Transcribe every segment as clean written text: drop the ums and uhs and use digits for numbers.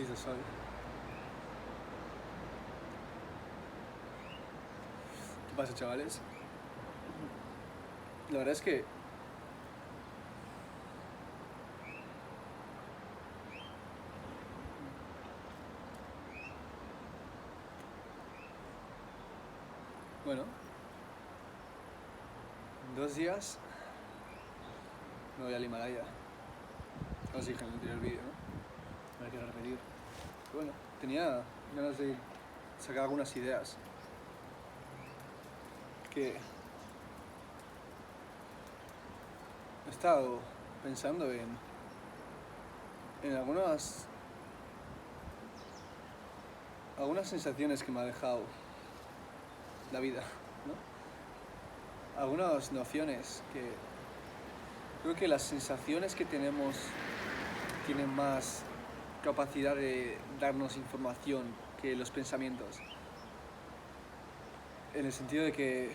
rayos de sol. ¿Qué pasa, chavales? La verdad es que bueno, en 2 días me voy al Himalaya. Os dije en el anterior vídeo, ¿no? Me quiero repetir. Pero bueno, tenía ganas de sacar algunas ideas que he estado pensando en algunas sensaciones que me ha dejado la vida, ¿no? Algunas nociones que creo que las sensaciones que tenemos tienen más capacidad de darnos información que los pensamientos. En el sentido de que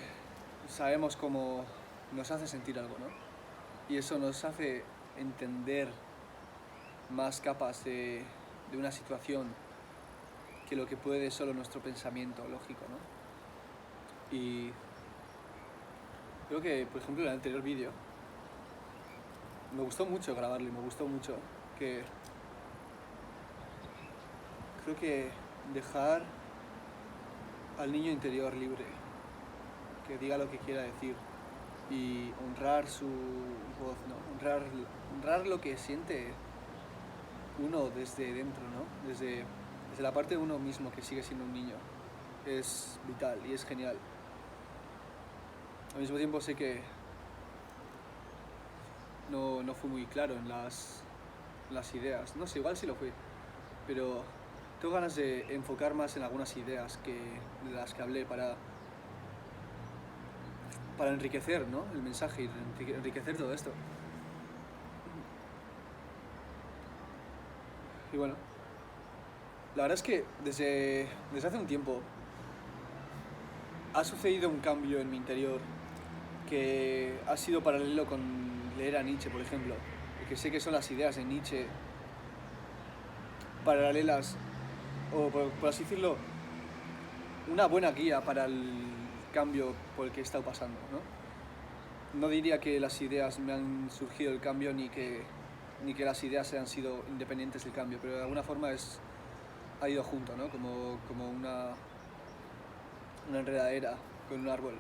sabemos cómo nos hace sentir algo, ¿no? Y eso nos hace entender más capas de una situación que lo que puede solo nuestro pensamiento lógico, ¿no? Y creo que, por ejemplo, en el anterior vídeo me gustó mucho grabarlo y me gustó mucho que creo que dejar al niño interior libre, que diga lo que quiera decir y honrar su voz, ¿no? Honrar lo que siente uno desde dentro, ¿no? Desde la parte de uno mismo que sigue siendo un niño. Es vital y es genial. Al mismo tiempo sé que no fui muy claro en las ideas. No sé, igual sí lo fui. Pero tengo ganas de enfocar más en algunas ideas de las que hablé para enriquecer, ¿no? El mensaje y enriquecer todo esto. Y bueno, la verdad es que desde hace un tiempo ha sucedido un cambio en mi interior que ha sido paralelo con leer a Nietzsche, por ejemplo, porque sé que son las ideas de Nietzsche paralelas, o por así decirlo, una buena guía para el cambio por el que he estado pasando, ¿no? No diría que las ideas me han surgido del cambio ni que las ideas hayan sido independientes del cambio, pero de alguna forma ha ido junto, ¿no? Como una enredadera con un árbol.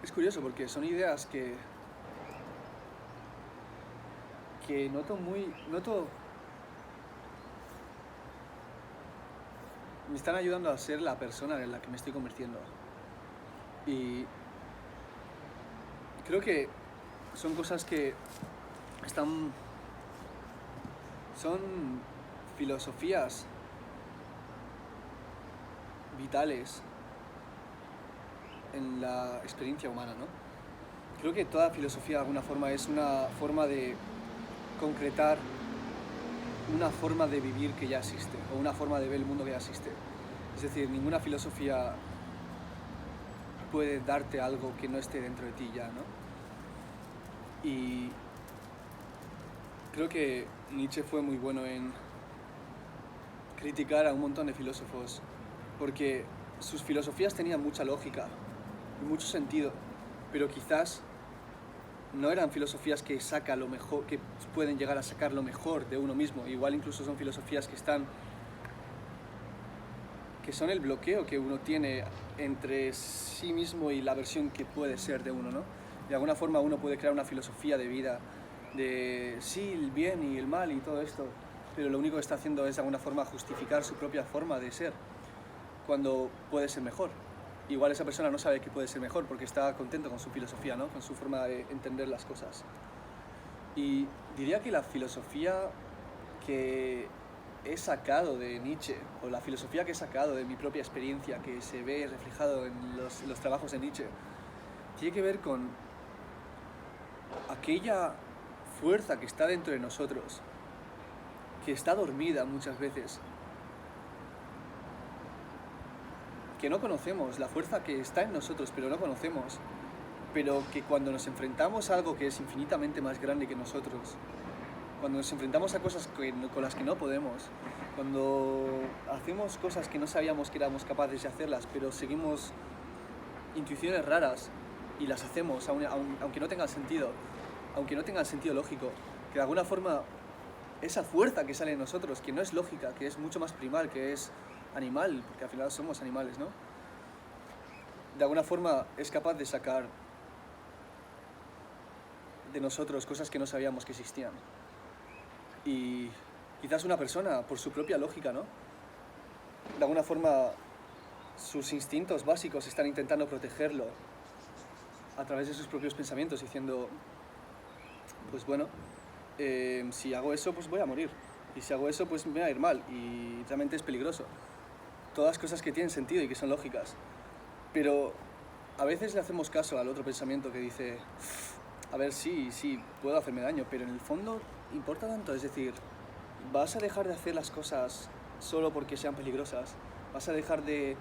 Es curioso porque son ideas que noto me están ayudando a ser la persona en la que me estoy convirtiendo. Y creo que son cosas que son filosofías vitales en la experiencia humana, ¿no? Creo que toda filosofía de alguna forma es una forma de concretar una forma de vivir que ya existe, o una forma de ver el mundo que ya existe. Es decir, ninguna filosofía puede darte algo que no esté dentro de ti ya, ¿no? Y creo que Nietzsche fue muy bueno en criticar a un montón de filósofos, porque sus filosofías tenían mucha lógica y mucho sentido, pero quizás no eran filosofías que saca lo mejor, que pueden llegar a sacar lo mejor de uno mismo. Igual incluso son filosofías que son el bloqueo que uno tiene entre sí mismo y la versión que puede ser de uno, ¿no? De alguna forma uno puede crear una filosofía de vida de sí, el bien y el mal y todo esto, pero lo único que está haciendo es de alguna forma justificar su propia forma de ser, cuando puede ser mejor. Igual esa persona no sabe que puede ser mejor porque está contento con su filosofía, ¿no? Con su forma de entender las cosas. Y diría que la filosofía que he sacado de Nietzsche, o la filosofía que he sacado de mi propia experiencia, que se ve reflejado en los trabajos de Nietzsche, tiene que ver con aquella fuerza que está dentro de nosotros, que está dormida muchas veces, que no conocemos, la fuerza que está en nosotros pero no conocemos, pero que cuando nos enfrentamos a algo que es infinitamente más grande que nosotros, cuando nos enfrentamos a cosas con las que no podemos, cuando hacemos cosas que no sabíamos que éramos capaces de hacerlas, pero seguimos intuiciones raras y las hacemos, aunque no tengan sentido, aunque no tengan sentido lógico, que de alguna forma esa fuerza que sale en nosotros, que no es lógica, que es mucho más primal, que es animal, porque al final somos animales, ¿no? De alguna forma es capaz de sacar de nosotros cosas que no sabíamos que existían. Y quizás una persona, por su propia lógica, ¿no? De alguna forma sus instintos básicos están intentando protegerlo a través de sus propios pensamientos, diciendo, pues bueno, si hago eso, pues voy a morir. Y si hago eso, pues me va a ir mal. Y realmente es peligroso. Todas cosas que tienen sentido y que son lógicas. Pero a veces le hacemos caso al otro pensamiento que dice, a ver, sí, puedo hacerme daño, pero en el fondo importa tanto. Es decir, vas a dejar de hacer las cosas solo porque sean peligrosas. Vas a dejar de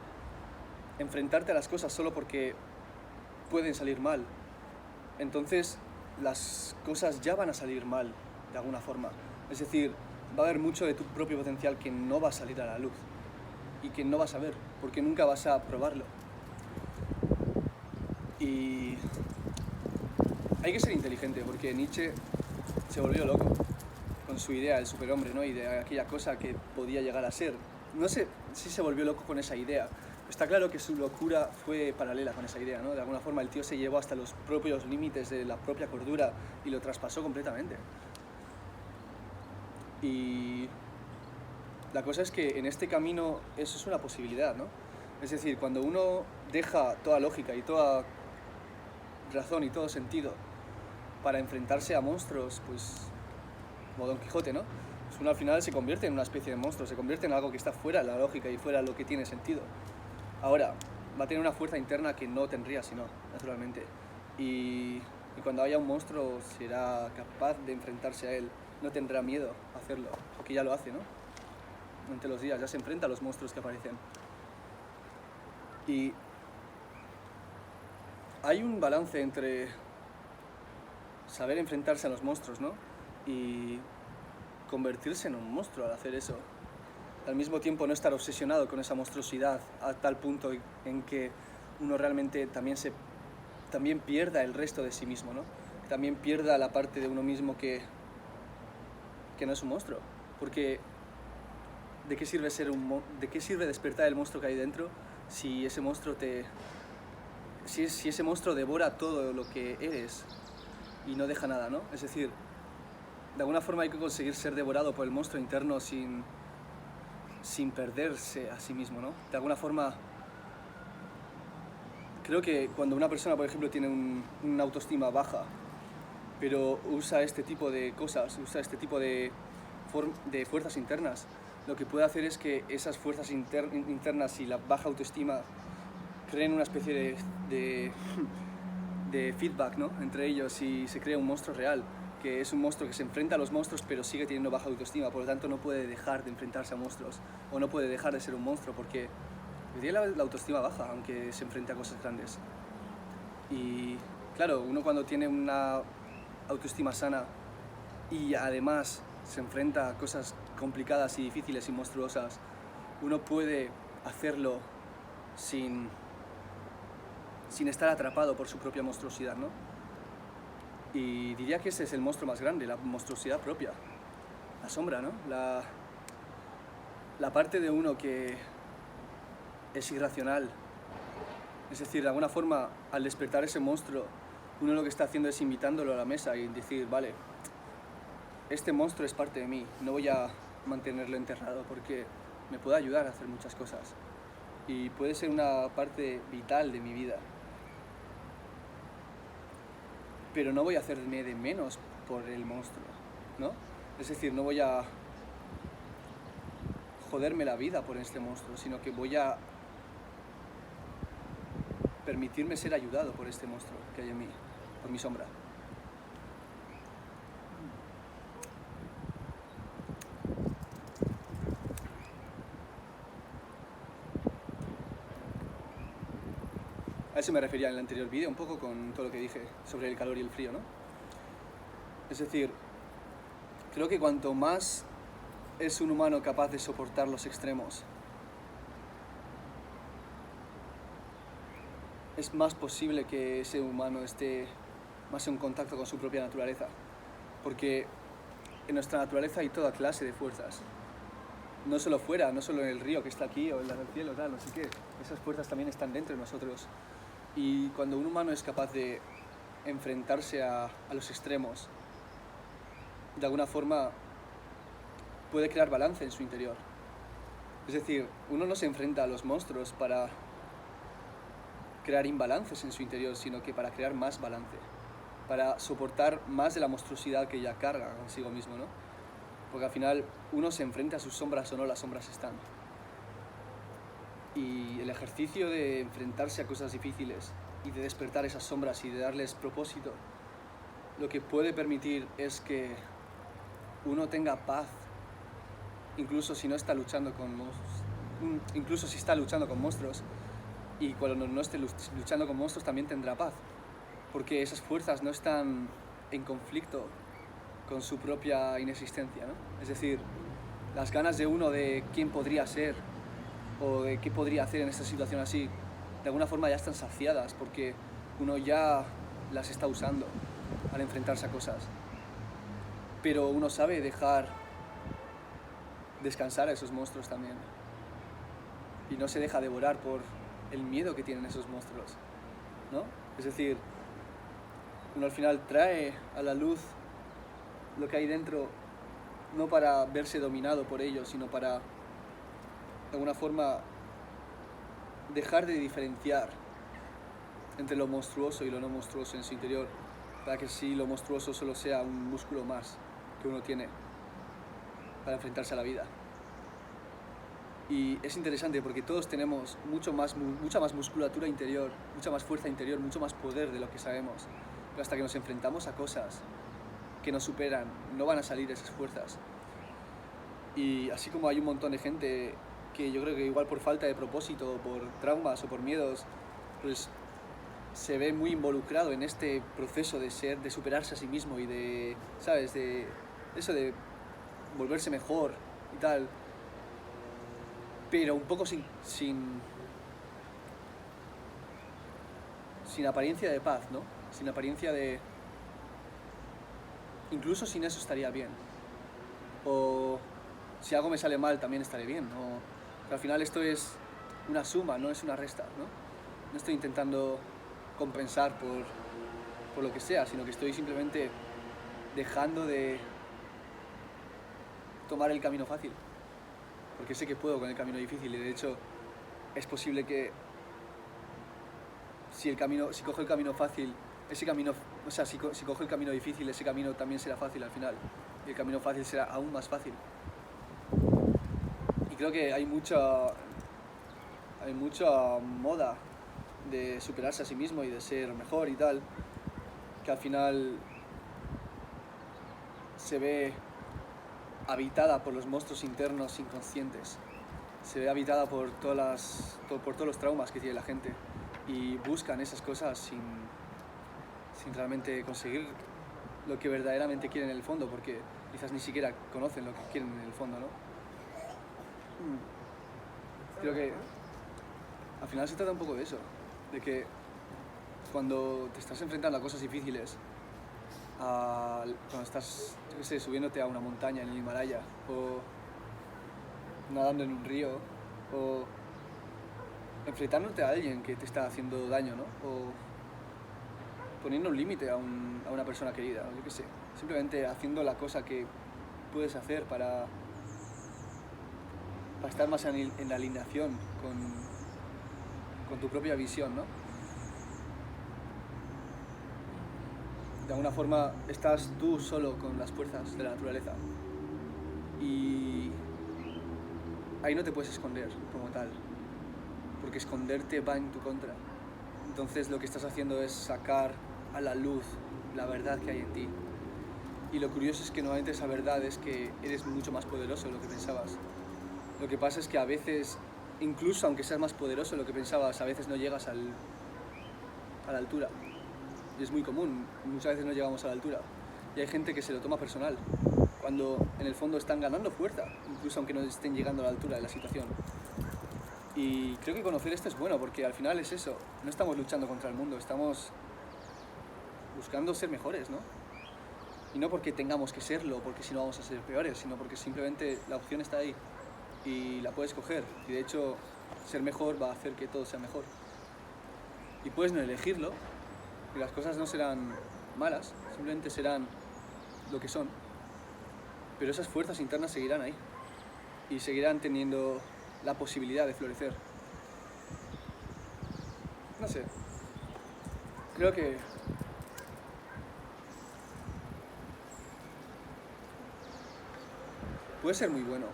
enfrentarte a las cosas solo porque pueden salir mal. Entonces, las cosas ya van a salir mal, de alguna forma. Es decir, va a haber mucho de tu propio potencial que no va a salir a la luz y que no vas a ver, porque nunca vas a probarlo. Y hay que ser inteligente, porque Nietzsche se volvió loco con su idea del superhombre, ¿no? Y de aquella cosa que podía llegar a ser. No sé si se volvió loco con esa idea. Está claro que su locura fue paralela con esa idea, ¿no? De alguna forma el tío se llevó hasta los propios límites de la propia cordura y lo traspasó completamente. Y la cosa es que en este camino eso es una posibilidad, ¿no? Es decir, cuando uno deja toda lógica y toda razón y todo sentido para enfrentarse a monstruos, pues como Don Quijote, ¿no? Pues uno al final se convierte en una especie de monstruo, se convierte en algo que está fuera de la lógica y fuera de lo que tiene sentido. Ahora, va a tener una fuerza interna que no tendría si no, naturalmente. Y cuando haya un monstruo será capaz de enfrentarse a él, no tendrá miedo a hacerlo, porque ya lo hace, ¿no? Durante los días ya se enfrenta a los monstruos que aparecen. Y hay un balance entre saber enfrentarse a los monstruos, ¿no? Y convertirse en un monstruo al hacer eso. Al mismo tiempo no estar obsesionado con esa monstruosidad a tal punto en que uno realmente también pierda el resto de sí mismo, ¿no? También pierda la parte de uno mismo que no es un monstruo. Porque ¿de qué sirve despertar el monstruo que hay dentro si ese monstruo si ese monstruo devora todo lo que eres y no deja nada, ¿no? Es decir, de alguna forma hay que conseguir ser devorado por el monstruo interno sin perderse a sí mismo, ¿no? De alguna forma, creo que cuando una persona, por ejemplo, tiene una autoestima baja, pero usa este tipo de cosas, usa este tipo de fuerzas internas, lo que puede hacer es que esas fuerzas internas y la baja autoestima creen una especie de feedback, ¿no? Entre ellos, y se crea un monstruo real, que es un monstruo que se enfrenta a los monstruos pero sigue teniendo baja autoestima, por lo tanto no puede dejar de enfrentarse a monstruos o no puede dejar de ser un monstruo porque tiene la autoestima baja aunque se enfrente a cosas grandes. Y claro, uno cuando tiene una autoestima sana y además se enfrenta a cosas complicadas y difíciles y monstruosas, uno puede hacerlo sin estar atrapado por su propia monstruosidad, ¿no? Y diría que ese es el monstruo más grande, la monstruosidad propia, la sombra, ¿no? La parte de uno que es irracional. Es decir, de alguna forma, al despertar ese monstruo, uno lo que está haciendo es invitándolo a la mesa y decir, vale, este monstruo es parte de mí, no voy a mantenerlo enterrado porque me puede ayudar a hacer muchas cosas y puede ser una parte vital de mi vida. Pero no voy a hacerme de menos por el monstruo, ¿no? Es decir, no voy a joderme la vida por este monstruo, sino que voy a permitirme ser ayudado por este monstruo que hay en mí, por mi sombra. A eso me refería en el anterior vídeo, un poco con todo lo que dije sobre el calor y el frío, ¿no? Es decir, creo que cuanto más es un humano capaz de soportar los extremos, es más posible que ese humano esté más en contacto con su propia naturaleza. Porque en nuestra naturaleza hay toda clase de fuerzas. No solo fuera, no solo en el río que está aquí o en el cielo, tal, no sé qué. Esas fuerzas también están dentro de nosotros. Y cuando un humano es capaz de enfrentarse a los extremos, de alguna forma puede crear balance en su interior. Es decir, uno no se enfrenta a los monstruos para crear imbalances en su interior, sino que para crear más balance, para soportar más de la monstruosidad que ya carga consigo mismo, ¿no? Porque al final uno se enfrenta a sus sombras o no, las sombras están. Y el ejercicio de enfrentarse a cosas difíciles y de despertar esas sombras y de darles propósito, lo que puede permitir es que uno tenga paz, incluso si no está luchando con monstruos, incluso si está luchando con monstruos, y cuando no esté luchando con monstruos también tendrá paz, porque esas fuerzas no están en conflicto con su propia inexistencia, ¿no? Es decir, las ganas de uno de quién podría ser o de qué podría hacer en esta situación así, de alguna forma ya están saciadas porque uno ya las está usando al enfrentarse a cosas. Pero uno sabe dejar descansar a esos monstruos también y no se deja devorar por el miedo que tienen esos monstruos, ¿no? Es decir, uno al final trae a la luz lo que hay dentro, no para verse dominado por ellos, sino para, de alguna forma, dejar de diferenciar entre lo monstruoso y lo no monstruoso en su interior, para que sí lo monstruoso solo sea un músculo más que uno tiene para enfrentarse a la vida. Y es interesante porque todos tenemos mucha más musculatura interior, mucha más fuerza interior, mucho más poder de lo que sabemos. Pero hasta que nos enfrentamos a cosas que nos superan, no van a salir esas fuerzas. Y así como hay un montón de gente que yo creo que igual por falta de propósito, por traumas o por miedos, pues se ve muy involucrado en este proceso de superarse a sí mismo y de, ¿sabes? De eso de volverse mejor y tal, pero un poco sin apariencia de paz, ¿no? Sin apariencia de... Incluso sin eso estaría bien. O si algo me sale mal también estaré bien. Pero al final esto es una suma, no es una resta, ¿no? No estoy intentando compensar por lo que sea, sino que estoy simplemente dejando de tomar el camino fácil. Porque sé que puedo con el camino difícil y de hecho es posible que si cojo el camino fácil, ese camino, o sea, si cojo el camino difícil, ese camino también será fácil al final. Y el camino fácil será aún más fácil. Y creo que hay mucha moda de superarse a sí mismo y de ser mejor y tal, que al final se ve habitada por los monstruos internos inconscientes, se ve habitada por todos los traumas que tiene la gente y buscan esas cosas sin realmente conseguir lo que verdaderamente quieren en el fondo, porque quizás ni siquiera conocen lo que quieren en el fondo, ¿no? Creo que al final se trata un poco de eso, de que cuando te estás enfrentando a cosas difíciles, cuando estás, yo qué sé, subiéndote a una montaña en el Himalaya, o nadando en un río, o enfrentándote a alguien que te está haciendo daño, ¿no? O poniendo un límite a una persona querida, yo qué sé, simplemente haciendo la cosa que puedes hacer para estar más en alineación con tu propia visión, ¿no? De alguna forma estás tú solo con las fuerzas de la naturaleza y ahí no te puedes esconder como tal, porque esconderte va en tu contra. Entonces lo que estás haciendo es sacar a la luz la verdad que hay en ti. Y lo curioso es que normalmente esa verdad es que eres mucho más poderoso de lo que pensabas. Lo que pasa es que a veces, incluso aunque seas más poderoso de lo que pensabas, a veces no llegas a la altura. Y es muy común, muchas veces no llegamos a la altura. Y hay gente que se lo toma personal. cuando en el fondo están ganando fuerza, incluso aunque no estén llegando a la altura de la situación. Y creo que conocer esto es bueno, porque al final es eso, no estamos luchando contra el mundo, estamos buscando ser mejores, ¿no? Y no porque tengamos que serlo, porque si no vamos a ser peores, sino porque simplemente la opción está ahí y la puedes coger. Y de hecho, ser mejor va a hacer que todo sea mejor. Y puedes no elegirlo, y las cosas no serán malas, simplemente serán lo que son. Pero esas fuerzas internas seguirán ahí y seguirán teniendo la posibilidad de florecer. No sé, creo que puede ser muy bueno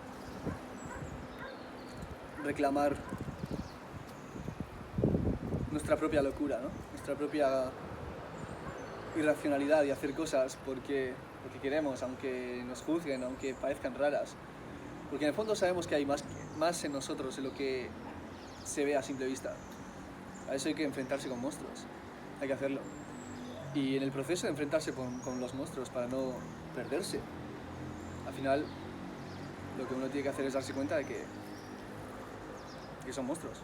reclamar nuestra propia locura, ¿no? Nuestra propia irracionalidad y hacer cosas porque queremos, aunque nos juzguen, aunque parezcan raras. Porque en el fondo sabemos que hay más en nosotros de lo que se ve a simple vista. A eso hay que enfrentarse con monstruos, hay que hacerlo. Y en el proceso de enfrentarse con los monstruos para no perderse, al final lo que uno tiene que hacer es darse cuenta de que son monstruos.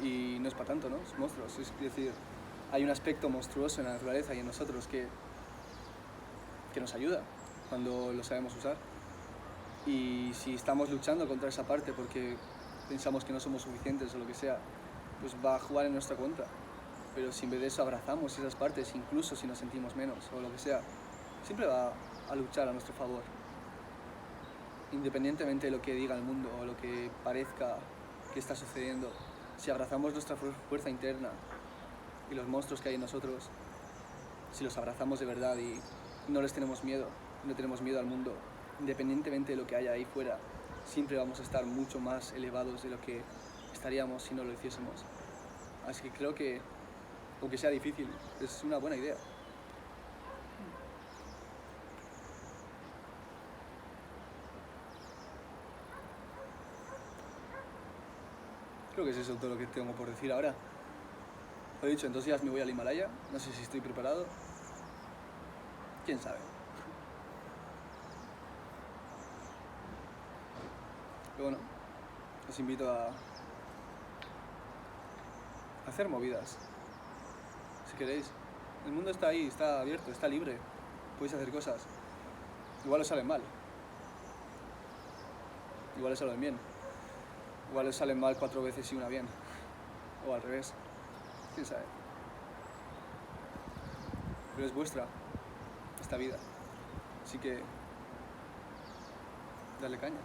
Y no es para tanto, ¿no? Es monstruos, es decir, hay un aspecto monstruoso en la naturaleza y en nosotros que nos ayuda cuando lo sabemos usar. Y si estamos luchando contra esa parte porque pensamos que no somos suficientes o lo que sea, pues va a jugar en nuestra contra. Pero si en vez de eso abrazamos esas partes, incluso si nos sentimos menos o lo que sea, siempre va a luchar a nuestro favor. Independientemente de lo que diga el mundo o lo que parezca que está sucediendo, si abrazamos nuestra fuerza interna y los monstruos que hay en nosotros, si los abrazamos de verdad y no les tenemos miedo, no tenemos miedo al mundo, independientemente de lo que haya ahí fuera, siempre vamos a estar mucho más elevados de lo que estaríamos si no lo hiciésemos. Así que creo que, aunque sea difícil, es una buena idea. Creo que es eso todo lo que tengo por decir ahora. Lo he dicho, en 2 días me voy al Himalaya, no sé si estoy preparado. ¿Quién sabe? Pero bueno, os invito a hacer movidas, si queréis. El mundo está ahí, está abierto, está libre. Podéis hacer cosas. Igual os salen mal. Igual os salen bien. Igual os salen mal 4 veces y una bien. O al revés. ¿Quién sabe? Pero es vuestra, esta vida. Así que, dale caña.